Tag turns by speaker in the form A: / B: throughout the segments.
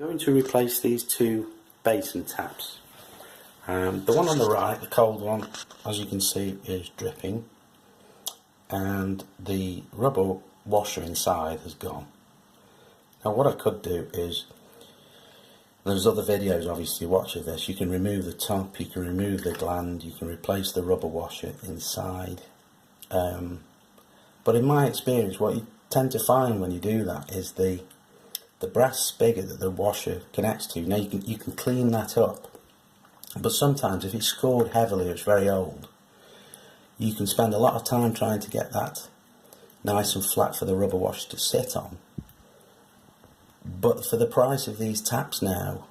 A: I'm going to replace these two basin taps. The one on the right, the cold one, as you can see, is dripping, and the rubber washer inside has gone. Now what I could do is, there's other videos obviously watch of this, you can remove the top, you can remove the gland, you can replace the rubber washer inside, but in my experience what you tend to find when you do that is the brass spigot that the washer connects to. Now you can clean that up, but sometimes if it's scored heavily or it's very old, you can spend a lot of time trying to get that nice and flat for the rubber washer to sit on. But for the price of these taps now,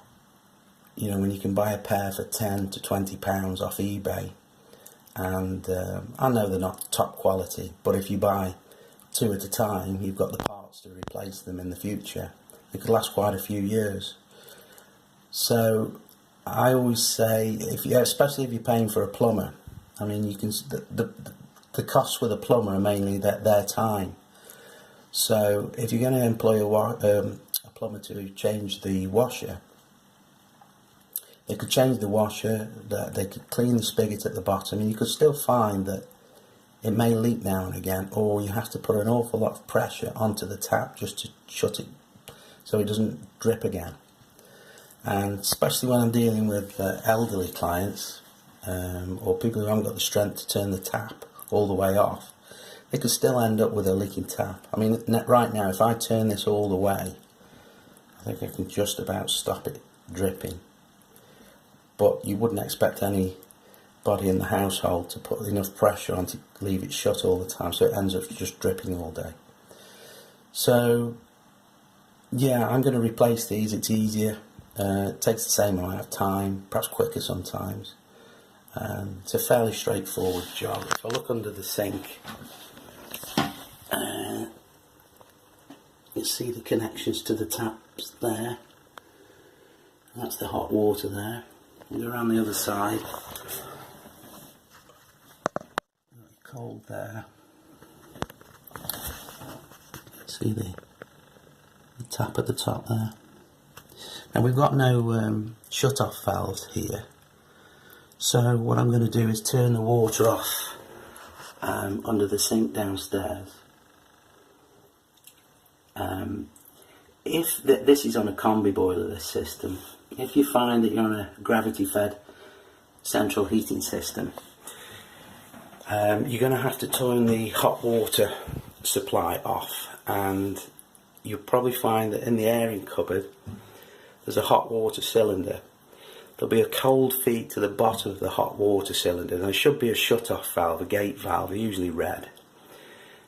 A: you know, when you can buy a pair for £10 to £20 off eBay, and I know they're not top quality, but if you buy two at a time, you've got the parts to replace them in the future. It could last quite a few years. So I always say, especially if you're paying for a plumber, I mean, you can the costs with a plumber are mainly their time. So if you're going to employ a plumber to change the washer, they could change the washer, they could clean the spigot at the bottom, and you could still find that it may leak now and again, or you have to put an awful lot of pressure onto the tap just to shut it so it doesn't drip again. And especially when I'm dealing with elderly clients, or people who haven't got the strength to turn the tap all the way off, they could still end up with a leaking tap. I mean, right now, if I turn this all the way, I think I can just about stop it dripping. But you wouldn't expect anybody in the household to put enough pressure on to leave it shut all the time, so it ends up just dripping all day. So yeah, I'm going to replace these. It's easier, it takes the same amount of time, perhaps quicker sometimes. It's a fairly straightforward job. If I look under the sink, you see the connections to the taps there. That's the hot water there. And go around the other side. Cold there. See the tap at the top there. Now we've got no shut-off valves here. So what I'm going to do is turn the water off under the sink downstairs. If this is on a combi boiler, this system, if you find that you're on a gravity-fed central heating system, you're going to have to turn the hot water supply off, and you'll probably find that in the airing cupboard there's a hot water cylinder. There'll be a cold feed to the bottom of the hot water cylinder, and there should be a shut-off valve, a gate valve, they're usually red.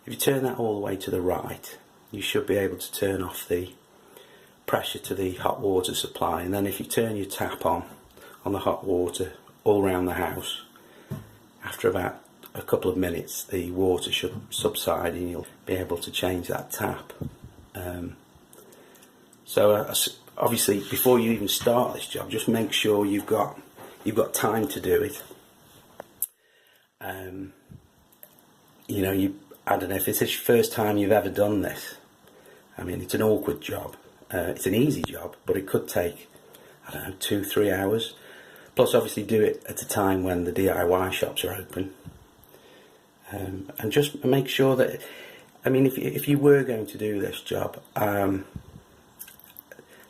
A: If you turn that all the way to the right, you should be able to turn off the pressure to the hot water supply, and then if you turn your tap on the hot water all around the house, after about a couple of minutes the water should subside and you'll be able to change that tap. Obviously before you even start this job, just make sure you've got time to do it. You know, I don't know if it's the first time you've ever done this. I mean, it's an awkward job. It's an easy job, but it could take, I don't know, 2-3 hours. Plus obviously do it at a time when the DIY shops are open. And just make sure that, I mean, if you were going to do this job,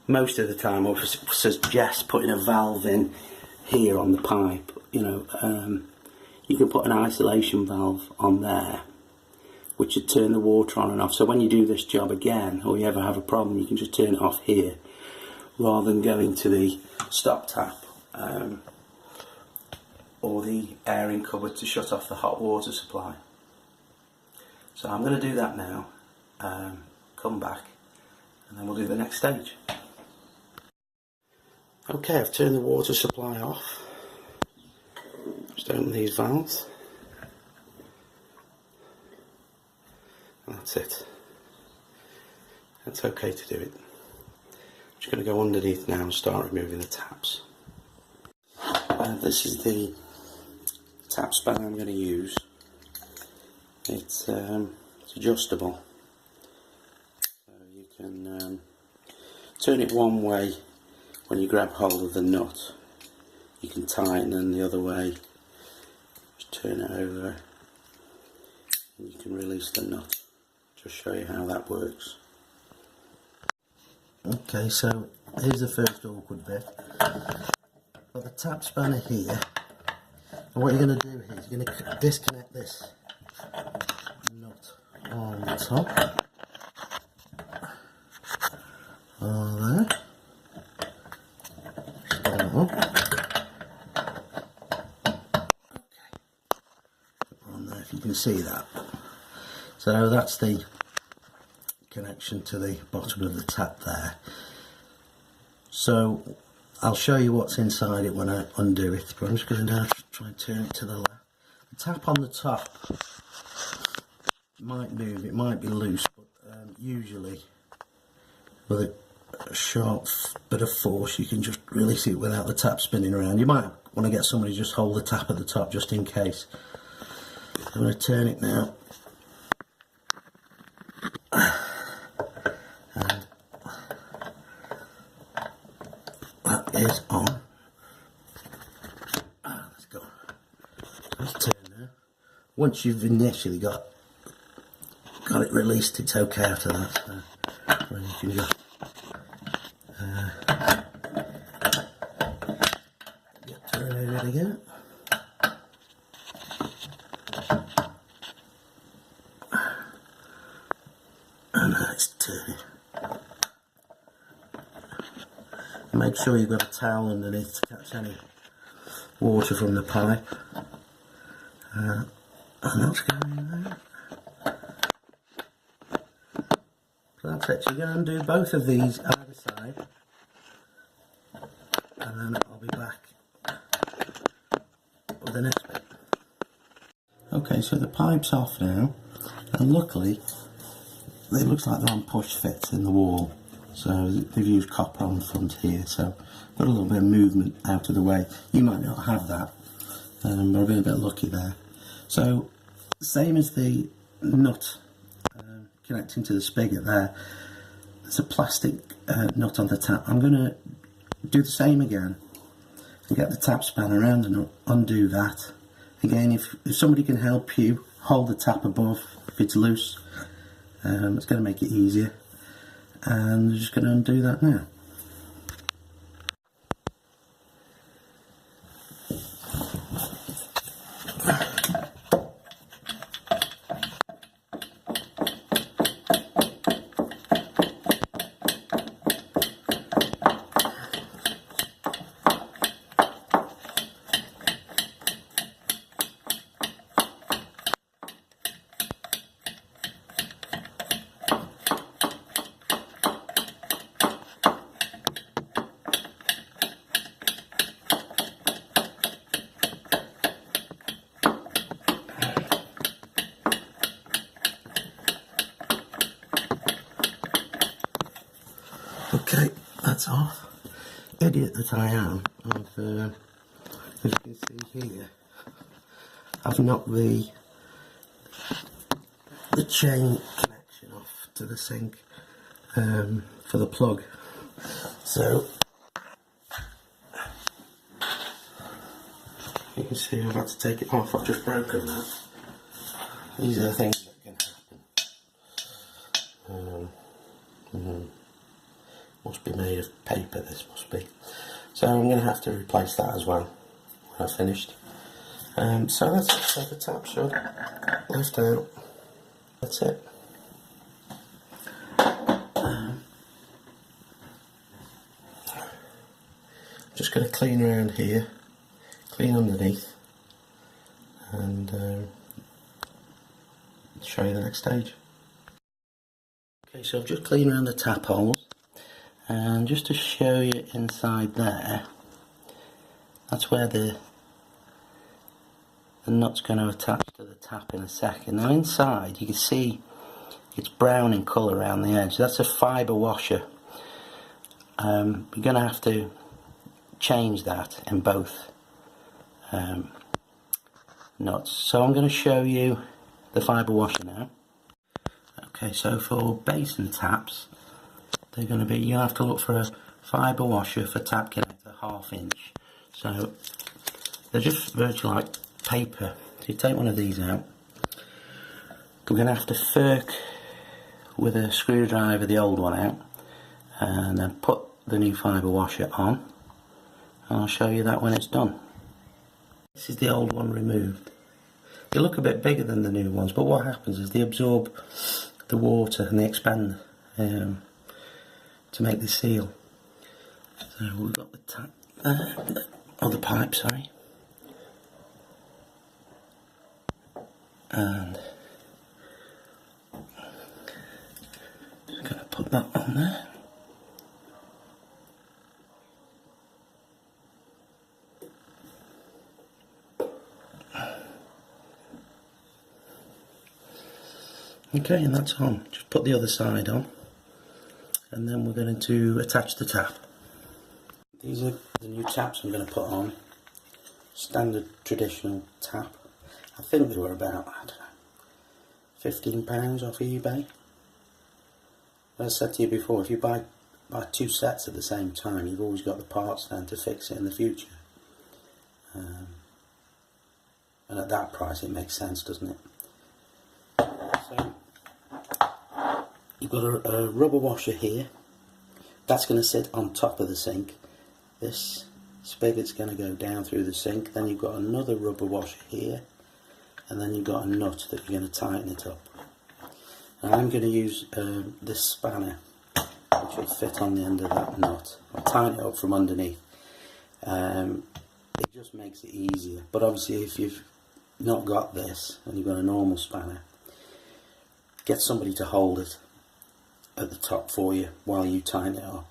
A: most of the time I would suggest putting a valve in here on the pipe. You know, you can put an isolation valve on there, which would turn the water on and off. So when you do this job again, or you ever have a problem, you can just turn it off here, rather than going to the stop tap or the airing cupboard to shut off the hot water supply. So I'm going to do that now, come back, and then we'll do the next stage. Okay, I've turned the water supply off. Just open these valves. That's it. That's okay to do it. I'm just going to go underneath now and start removing the taps. This is the tap spanner I'm going to use. It's adjustable, so you can turn it one way when you grab hold of the nut. You can tighten, and the other way, just turn it over and you can release the nut. Just show you how that works. Okay, so here's the first awkward bit. Got the tap spanner here, and what you're going to do here is you're going to disconnect this nut on the top. There. Just get that up. On there, if you can see that. So that's the connection to the bottom of the tap there. So I'll show you what's inside it when I undo it, but I'm just going to try and turn it to the left. The tap on the top might move, it might be loose, but usually with a sharp bit of force you can just release it without the tap spinning around. You might want to get somebody to just hold the tap at the top just in case. I'm going to turn it now. And that is on. Let's go. Let's turn now. Once you've initially got it released, it's okay after that. So you can just turn it again. And now it's turning. Make sure you've got a towel underneath to catch any water from the pipe. And that's going in there. So that's it. So you're going to do both of these either side, and then I'll be back with the next bit. Okay, so the pipe's off now, and luckily it looks like they're on push fits in the wall. So they've used copper on the front here, so got a little bit of movement out of the way. You might not have that, but I've been a bit lucky there. So same as the nut connecting to the spigot there, there's a plastic nut on the tap. I'm going to do the same again and get the tap spanner around and undo that. Again, if somebody can help you hold the tap above if it's loose, it's going to make it easier. And I'm just going to undo that now. Okay, that's off. Idiot that I am. As you can see here, I've knocked the chain connection off to the sink for the plug. So you can see I've had to take it off. I've just broken that. These are the things that can happen. Must be made of paper, this must be. So I'm going to have to replace that as well when I've finished. So that's it. So the tap shut, left out. That's it. Just going to clean around here, clean underneath, and show you the next stage. Okay, so I've just cleaned around the tap holes. And just to show you inside there, that's where the nut's going to attach to the tap in a second. Now inside you can see it's brown in colour around the edge. That's a fibre washer. We're going to have to change that in both nuts. So I'm going to show you the fibre washer now. Okay, so for Basin taps, they're going to be, you have to look for a fibre washer for tap connector 1/2 inch. So they're just virtually like paper. So you take one of these out. We're going to have to firk with a screwdriver the old one out and then put the new fibre washer on, and I'll show you that when it's done. This is the old one removed. They look a bit bigger than the new ones, but what happens is they absorb the water and they expand to make the seal. So we've got the tap there, or the pipe, sorry, and I'm going to put that on there. Okay, and that's on. Just put the other side on, and then we're going to attach the tap. These are the new taps I'm going to put on. Standard traditional tap. I think they were about, I don't know, £15 off eBay. As I said to you before, if you buy 2 sets at the same time, you've always got the parts then to fix it in the future. And at that price it makes sense, doesn't it? So you've got a rubber washer here. That's going to sit on top of the sink. This spigot's going to go down through the sink. Then you've got another rubber washer here, and then you've got a nut that you're going to tighten it up. And I'm going to use this spanner, which will fit on the end of that nut. I'll tighten it up from underneath. It just makes it easier. But obviously if you've not got this and you've got a normal spanner, get somebody to hold it at the top for you while you tighten it up.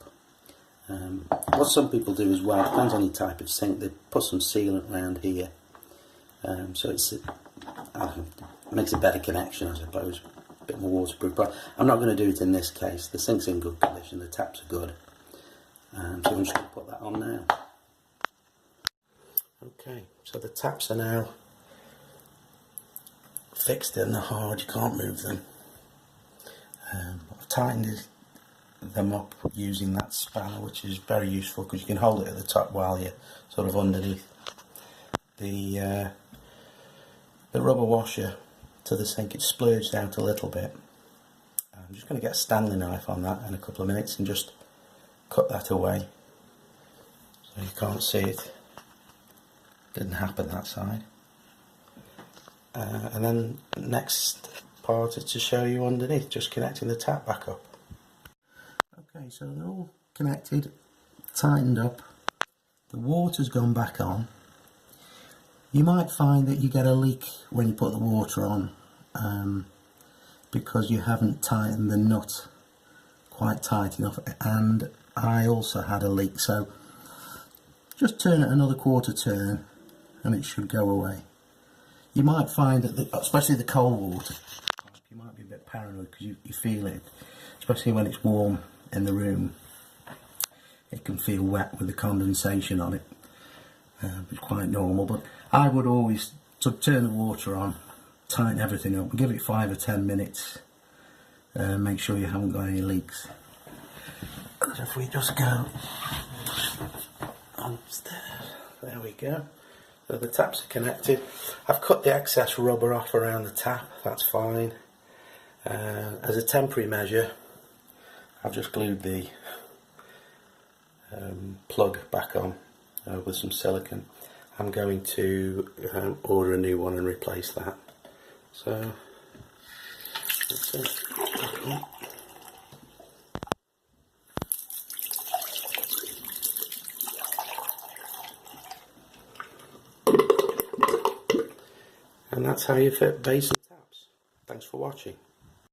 A: What some people do as well, depends on your type of sink, they put some sealant around here, so it makes a better connection, I suppose, a bit more waterproof. But I'm not going to do it in this case. The sink's in good condition, the taps are good, so I'm just going to put that on now. Okay, so the taps are now fixed in, they're hard, you can't move them. I've tightened them up using that spanner, which is very useful because you can hold it at the top while you're sort of underneath. The rubber washer to the sink, it's splurged out a little bit. I'm just going to get a Stanley knife on that in a couple of minutes and just cut that away so you can't see it. Didn't happen that side. And then next part is to show you underneath, just connecting the tap back up. Okay, so they're all connected, tightened up, the water's gone back on. You might find that you get a leak when you put the water on because you haven't tightened the nut quite tight enough, and I also had a leak, so just turn it another quarter turn and it should go away. You might find that, especially the cold water, you might be a bit paranoid because you feel it, especially when it's warm in the room. It can feel wet with the condensation on it. It's quite normal, but I would always turn the water on, tighten everything up, give it 5 or 10 minutes, make sure you haven't got any leaks. So if we just go upstairs, there we go. So the taps are connected. I've cut the excess rubber off around the tap, that's fine. As a temporary measure, I've just glued the plug back on with some silicone. I'm going to order a new one and replace that. So that's it. And that's how you fit Basin taps. Thanks for watching.